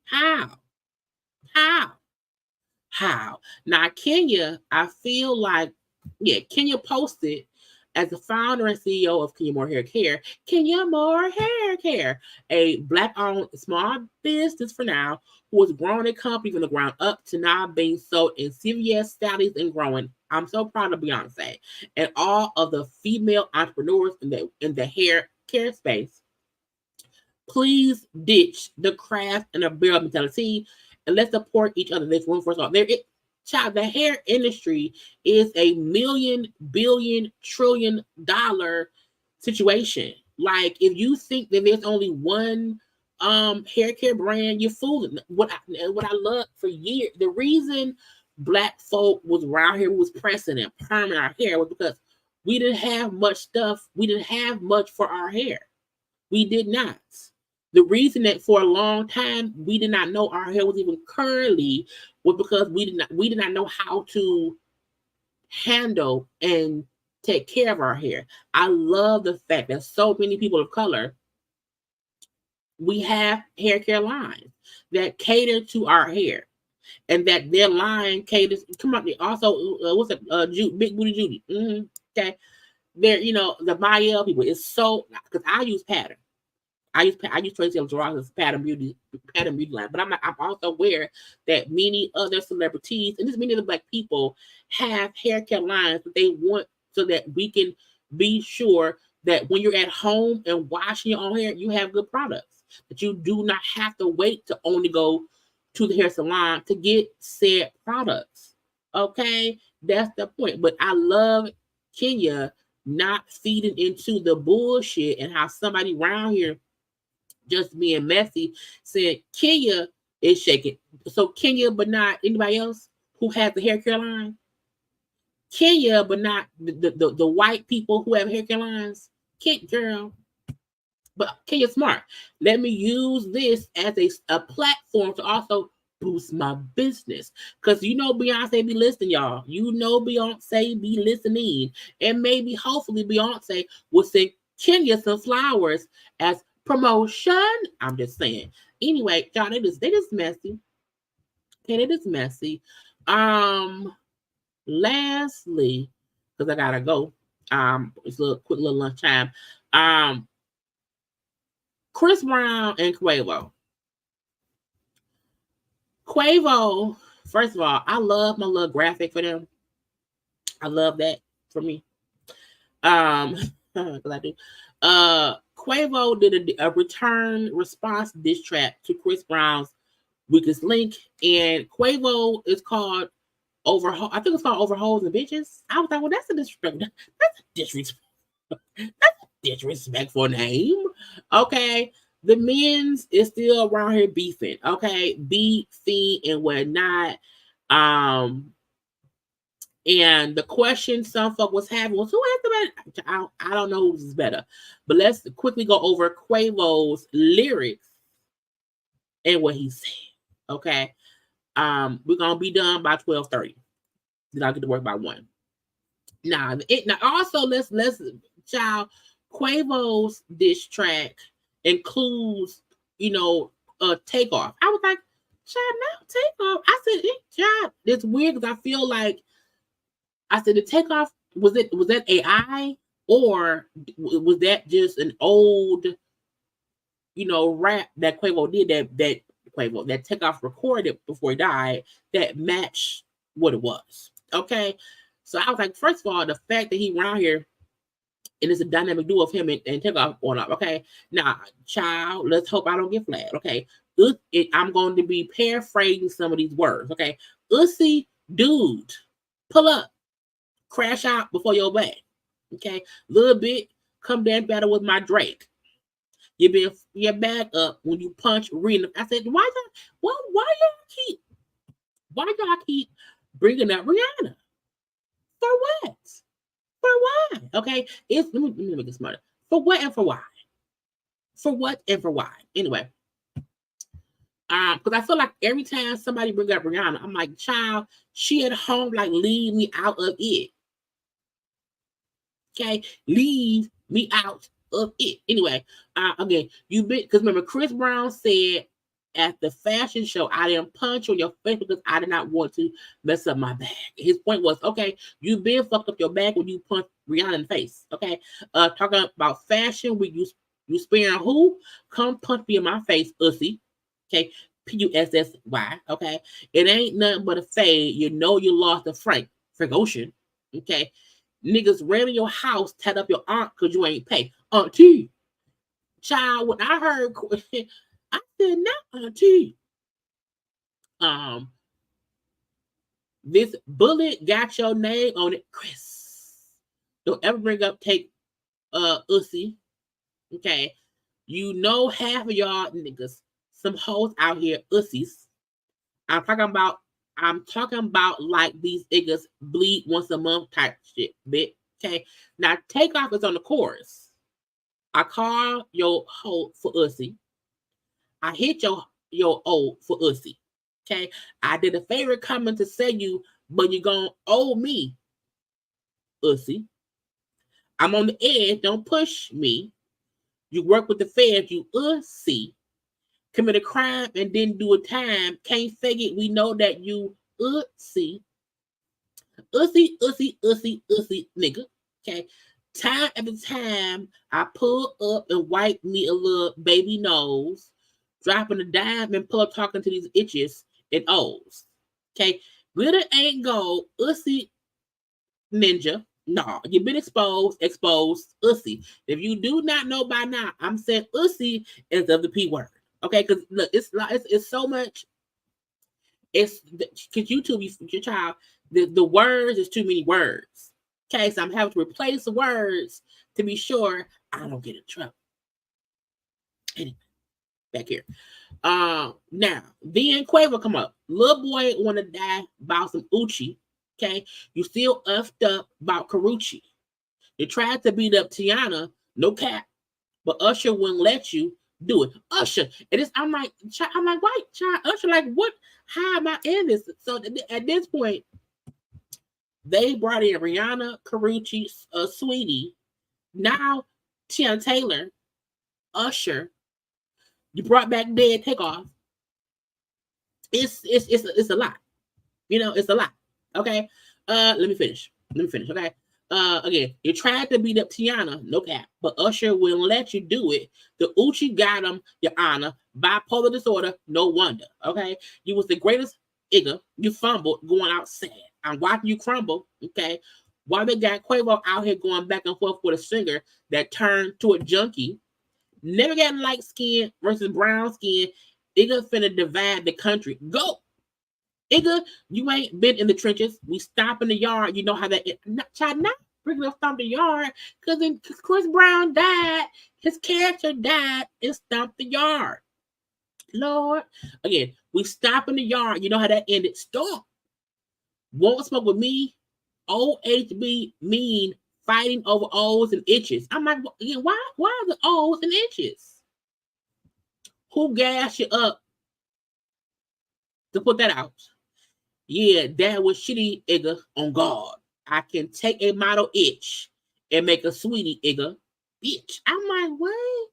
How? Now, Kenya, I feel like, Kenya posted as the founder and CEO of Kenya Moore Hair Care, Kenya Moore Hair Care, a Black-owned small business for now, who has grown a company from the ground up to now being sold in CVS, Sally's, and growing. I'm so proud of Beyonce and all of the female entrepreneurs in the hair care space. Please ditch the craft and the barrel mentality and let's support each other. There's room for us all. Child, the hair industry is a million, billion, $1 trillion situation. Like, if you think that there's only one hair care brand, you're fooling. What I love for years, the reason Black folk was around here, was pressing and perming our hair, was because we didn't have much stuff. We didn't have much for our hair. We did not. The reason that for a long time we did not know our hair was even curly was because we did not know how to handle and take care of our hair. I love the fact that so many people of color, we have hair care lines that cater to our hair, and that their line caters. Come on, also what's it? Big Booty Judy. Okay, there. The Mayel people is so, because I use pattern. I use Tracy Ellis pattern beauty line, but I'm also aware that many other celebrities and just many other Black people have hair care lines that they want, so that we can be sure that when you're at home and washing your own hair, you have good products. That you do not have to wait to only go to the hair salon to get said products. Okay, that's the point. But I love Kenya not feeding into the bullshit and how somebody around here just being messy said Kenya is shaking. So Kenya, but not anybody else who has the hair care line. Kenya, but not the white people who have hair care lines. Girl. But Kenya's smart. Let me use this as a platform to also boost my business. Because Beyonce be listening, y'all. Beyonce be listening. And maybe, hopefully, Beyonce will send Kenya some flowers as promotion. I'm just saying. Anyway, y'all, they just messy. Okay, it is messy. Lastly, because I gotta go. It's a quick little lunchtime. Chris Brown and Quavo. Quavo, first of all, I love my little graphic for them. I love that for me. Because I do. Quavo did a return response diss track to Chris Brown's Weakest Link, and Quavo is called Overhaul. I think it's called Overhauls and Bitches. I was like, well, that's a disrespect. That's a disrespect. That's a disrespectful name. Okay. The men's is still around here beefing. Okay. Beefing and whatnot. And the question some folk was having was, who has the better? I don't know who's better. But let's quickly go over Quavo's lyrics and what he said. Okay. We're gonna be done by 12:30. Then I'll get to work by 1. Now also let's child, Quavo's diss track includes, Takeoff. I was like, child, no, Takeoff. I said, child, it's weird because I feel like I said the Takeoff, was that AI, or was that just an old, rap that Quavo did that Takeoff recorded before he died that matched what it was. Okay. So I was like, first of all, the fact that he around here and it's a dynamic duo of him and Takeoff on up. Okay. Now, child, let's hope I don't get flagged. Okay. I'm going to be paraphrasing some of these words. Okay. Ussy dude, pull up, crash out before your bag. Okay. Little bit, come down battle with my Drake. You been your back up when you punch Rena. I said, why y'all keep bringing up Rihanna? For what? For why? Okay, let me make it smarter. For what and for why? For what and for why? Anyway, because I feel like every time somebody bring up Rihanna, I'm like, child, she at home, like, leave me out of it. Okay, leave me out of it. Anyway, again, because remember, Chris Brown said at the fashion show, I didn't punch on your face because I did not want to mess up my bag. His point was, okay, you've been fucked up your bag when you punch Rihanna in the face. Okay, talking about fashion, when you sparing who? Come punch me in my face, Ussy. Okay, Pussy. Okay, it ain't nothing but a fade. You lost to Frank Ocean. Okay, niggas ran in your house, tied up your aunt because you ain't pay. Auntie, child, when I heard, I said, not Auntie. This bullet got your name on it, Chris. Don't ever bring up take Uzi. Okay. You know half of y'all niggas, some hoes out here, Uzis. I'm talking about like these niggas bleed once a month type shit, bitch. Okay. Now Takeoff is on the chorus. I call your hoe for Uzi. I hit your O for Uzi. Okay. I did a favorite comment to say you, but you're gonna owe me, Uzi. I'm on the edge, don't push me. You work with the feds, you Uzi. Commit a crime and didn't do a time. Can't fake it, we know that you Uzi. Uzi, nigga. Okay. Time after time, I pull up and wipe me a little baby nose, dropping a dime and pull up talking to these itches and O's. Okay. Glitter ain't gold. Uzi ninja. No, you've been exposed, Uzi. If you do not know by now, I'm saying Uzi is of the P word. Okay, because look, it's so much. It's because YouTube, your child, the words is too many words. Okay, so I'm having to replace the words to be sure I don't get in trouble. Anyway, back here. Now, then Quavo come up. Little boy want to die about some Uchi. Okay, you still effed up about Karuchi. You tried to beat up Tiana, no cap, but Usher wouldn't let you do it. Usher, I'm like, why, child? Usher, like, what? How am I in this? So at this point, they brought in Rihanna, Karuchi, Sweetie, now Tiana Taylor, Usher. You brought back Dead Takeoff. It's a lot. You know, it's a lot. Okay. Let me finish. Okay. Again, you tried to beat up Tiana, no cap, but Usher wouldn't let you do it. The Uchi got him, Your Honor. Bipolar disorder, no wonder. Okay. You was the greatest nigga. You fumbled going out sad. I'm watching you crumble. Okay. While they got Quavo out here going back and forth with a singer that turned to a junkie. Never got light skin versus brown skin. Nigga finna divide the country. Go. Nigga, you ain't been in the trenches. We stop in the yard. You know how that is. Not bringing up stomp the yard. Because Chris Brown died. His character died and stomped the yard. Lord. Again, we stop in the yard. You know how that ended. Stomp. Won't smoke with me. OHB mean fighting over O's and itches. I'm like, again, why are the O's and itches? Who gassed you up to put that out? Yeah, that was shitty nigga on God. I can take a model itch and make a sweetie nigga bitch. I'm like, what?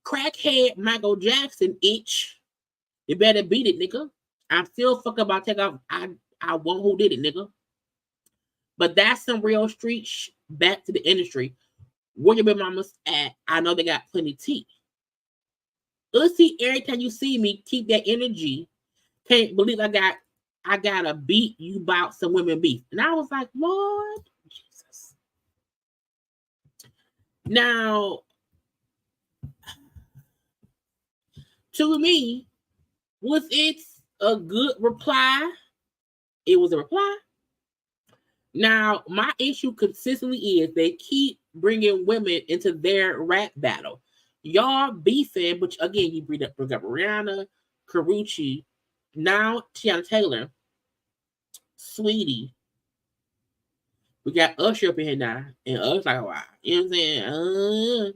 Crackhead Michael Jackson itch. You better beat it, nigga. I'm still fucking about Takeoff. I want who did it, nigga. But that's some real street back to the industry. Where your baby mamas at? I know they got plenty of tea. Uzi, every time you see me, keep that energy. Can't believe I gotta beat you about some women beef. And I was like, Lord Jesus. Now, to me, was it a good reply? It was a reply. Now, my issue consistently is they keep bringing women into their rap battle. Y'all beefing, which again, you bring up Rihanna, Karuchi, now Tiana Taylor, Sweetie. We got Usher up in here now, and Usher like, wow, you know what I'm saying?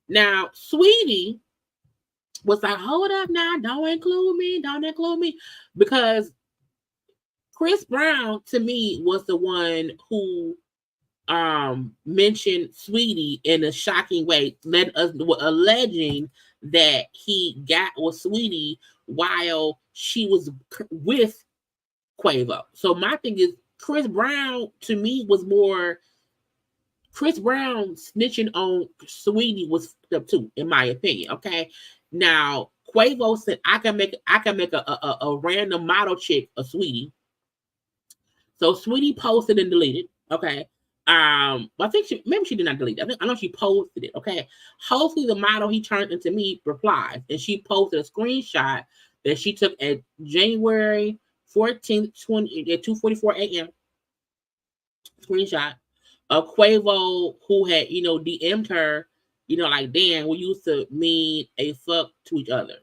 Now, Sweetie was like, hold up now, don't include me, because Chris Brown to me was the one who mentioned Sweetie in a shocking way, alleging that he got with Sweetie while she was with Quavo. So my thing is, Chris Brown to me was more. Chris Brown snitching on Sweetie was up too, in my opinion. Okay, now Quavo said I can make a random model chick a Sweetie. So Sweetie posted and deleted. Okay. I think maybe she did not delete it. I know she posted it. Okay. Hopefully the model he turned into me replied, and she posted a screenshot that she took at January 14th, 20 at 2:44 a.m. Screenshot of Quavo who had, DM'd her, like, damn, we used to mean a fuck to each other.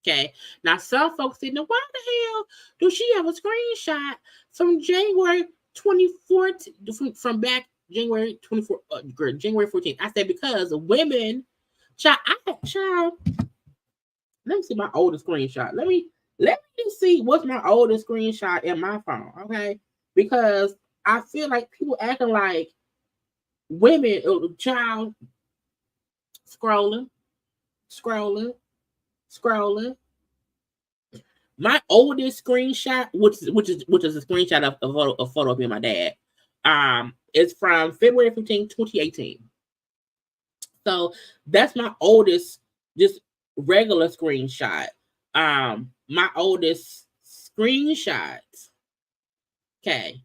Okay. Now, some folks said, now, why the hell do she have a screenshot from January 24th, from back January 24th, January 14th? I said, because women, child, let me see my oldest screenshot. Let me see what's my oldest screenshot in my phone, okay? Because I feel like people acting like women, child, scrolling. My oldest screenshot, which is a screenshot of a photo of me and my dad, is from February 15, 2018. So that's my oldest, just regular screenshot. My oldest screenshot, okay,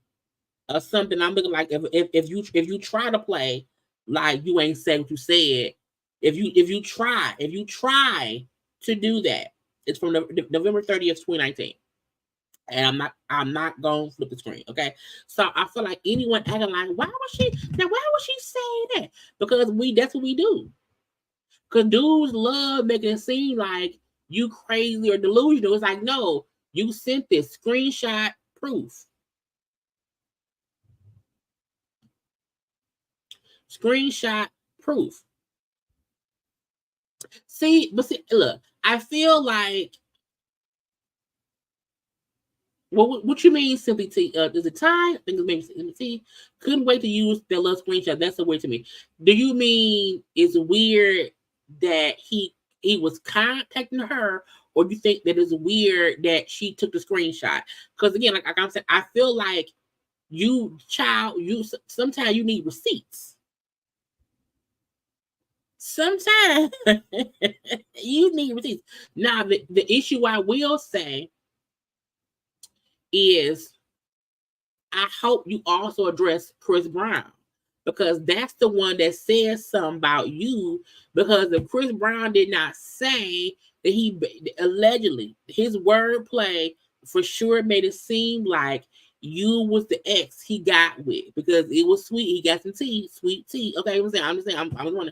of something I'm looking like if you try to play like you ain't said what you said, if you try to do that, it's from November 30th, 2019. And I'm not gonna flip the screen, okay? So I feel like anyone acting like, why would she say that? Because that's what we do. Because dudes love making it seem like you crazy or delusional. It's like, no, you sent this screenshot proof. Screenshot proof. See, look, I feel like, what you mean, Simply T? Is it Ty? I think it's maybe Simply T. Couldn't wait to use that little screenshot. That's so weird to me. Do you mean it's weird that he was contacting her, or do you think that it's weird that she took the screenshot? Because again, like I'm saying, I feel like sometimes you need receipts. Sometimes you need receipts. Now, the issue I will say is, I hope you also address Chris Brown, because that's the one that says something about you. Because if Chris Brown did not say that he allegedly, his wordplay for sure made it seem like you was the ex he got with, because it was sweet. He got some tea, sweet tea. Okay, I'm just saying. I'm wondering.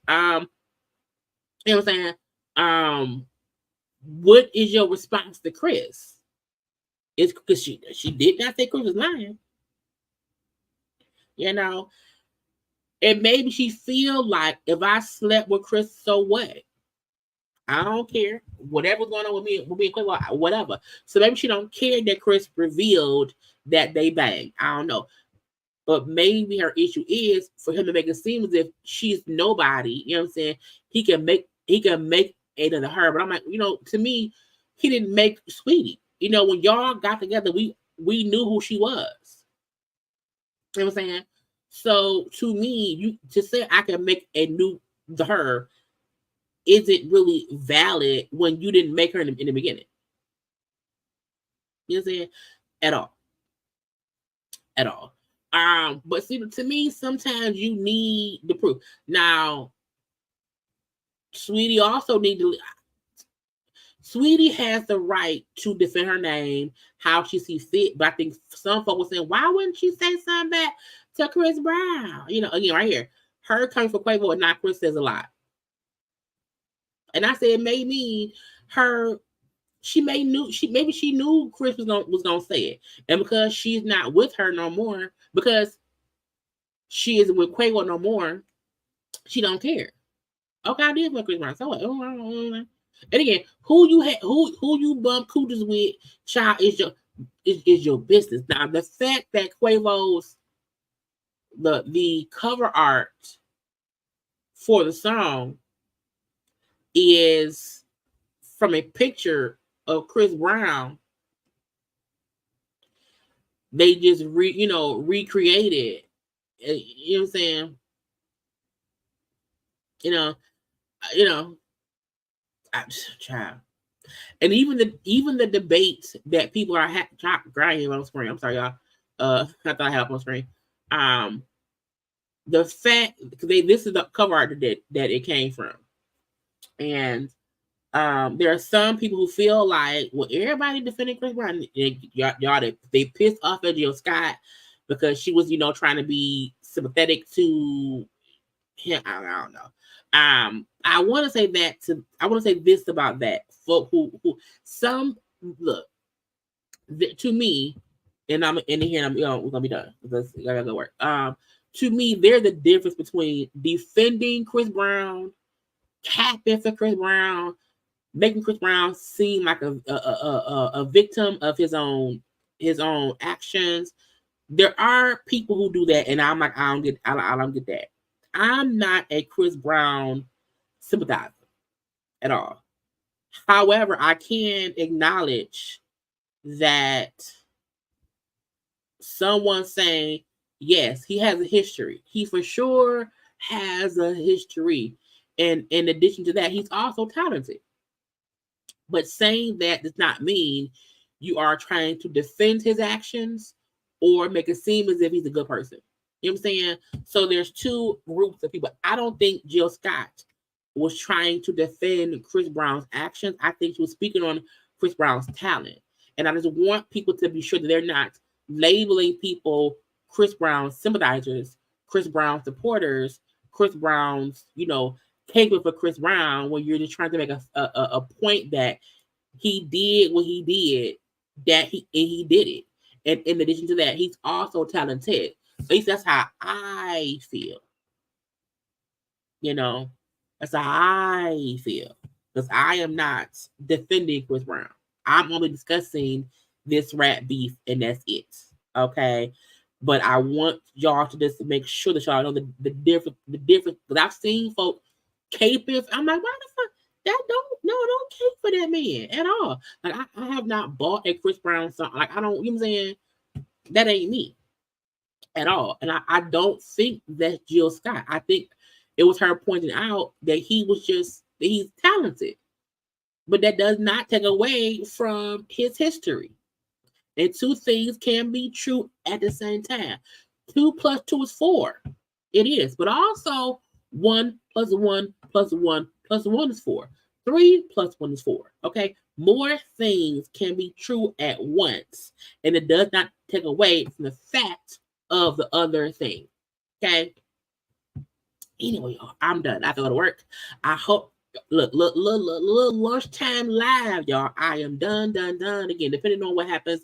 You know what I'm saying? What is your response to Chris? It's because she did not say Chris was lying. And maybe she feel like, if I slept with Chris, so what? I don't care. Whatever's going on with me and Quavo, whatever. So maybe she don't care that Chris revealed that they banged. I don't know. But maybe her issue is for him to make it seem as if she's nobody. You know what I'm saying? He can make it into her. But I'm like, to me, he didn't make Sweetie. When y'all got together, we knew who she was. You know what I'm saying? So to me, to say I can make a new her isn't really valid when you didn't make her in the beginning. You know what I'm saying? At all. But see, to me, sometimes you need the proof. Now, Sweetie also Sweetie has the right to defend her name how she sees fit. But I think some folks were saying, why wouldn't she say something back to Chris Brown? Again, right here, her coming for Quavo and not Chris says a lot. And I said, it may mean maybe she knew Chris was gonna say it, and because she's not with her no more, because she isn't with Quavo no more, she don't care. Okay, I did fuck Chris Brown. So what? And again, who you bump cooties with, child, is your business. Now, the fact that Quavo's the cover art for the song is from a picture of Chris Brown, they just recreated. You know what I'm saying? Child. And even the debates that people are grinding on screen. I'm sorry, y'all. I thought I had up on screen. The fact this is the cover art that it came from, and There are some people who feel like, well, everybody defending Chris Brown, y'all they pissed off at Jill Scott because she was, trying to be sympathetic to him. I don't know. I want to say this about that. Folk who some look to me, and I'm in here, and we're gonna be done because I gotta go work. To me, there's a difference between defending Chris Brown, capping for Chris Brown, making Chris Brown seem like a victim of his own actions. There are people who do that, and I'm like, I don't get that. I'm not a Chris Brown sympathizer at all. However, I can acknowledge that someone saying, yes, he has a history. He for sure has a history. And in addition to that, he's also talented. But saying that does not mean you are trying to defend his actions or make it seem as if he's a good person. You know what I'm saying? So there's two groups of people. I don't think Jill Scott was trying to defend Chris Brown's actions. I think she was speaking on Chris Brown's talent. And I just want people to be sure that they're not labeling people Chris Brown sympathizers, Chris Brown supporters, Chris Brown's, capable for Chris Brown when you're just trying to make a point that he did what he did, that he did it. And in addition to that, he's also talented. At least that's how I feel. That's how I feel. Because I am not defending Chris Brown. I'm only discussing this rap beef, and that's it. Okay? But I want y'all to just make sure that y'all know the difference. Because I've seen folk caping. I'm like, why the fuck? Don't cape for that man at all. Like, I have not bought a Chris Brown song. Like, I don't, you know what I'm saying? That ain't me at all. And I don't think that's Jill Scott. I think it was her pointing out that he's talented. But that does not take away from his history. And two things can be true at the same time. 2 + 2 is 4. It is. But also, 1 + 1 + 1 + 1 is 4. 3 + 1 is 4. Okay? More things can be true at once. And it does not take away from the fact of the other thing. Okay? Anyway, y'all, I'm done. I have to go to work. I hope. Look, lunchtime live, y'all. I am done. Again, depending on what happens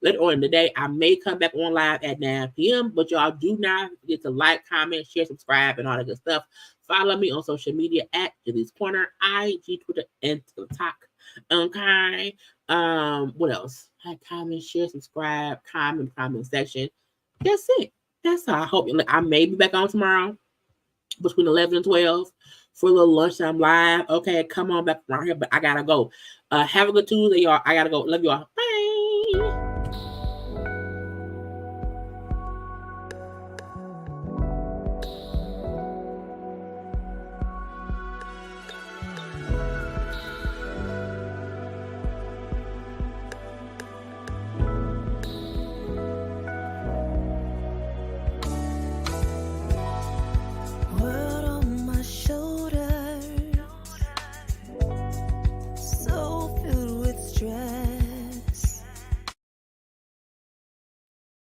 later on in the day, I may come back on live at 9 p.m. But y'all do not forget to like, comment, share, subscribe, and all that good stuff. Follow me on social media at JayLeesCorner, IG, Twitter, and TikTok. Okay. What else? Like, comment, share, subscribe, comment section. That's it. That's all. I hope I may be back on tomorrow between 11 and 12 for a little lunchtime live. Okay, come on back around here, but I gotta go. Have a good Tuesday, y'all. I gotta go. Love y'all. Bye.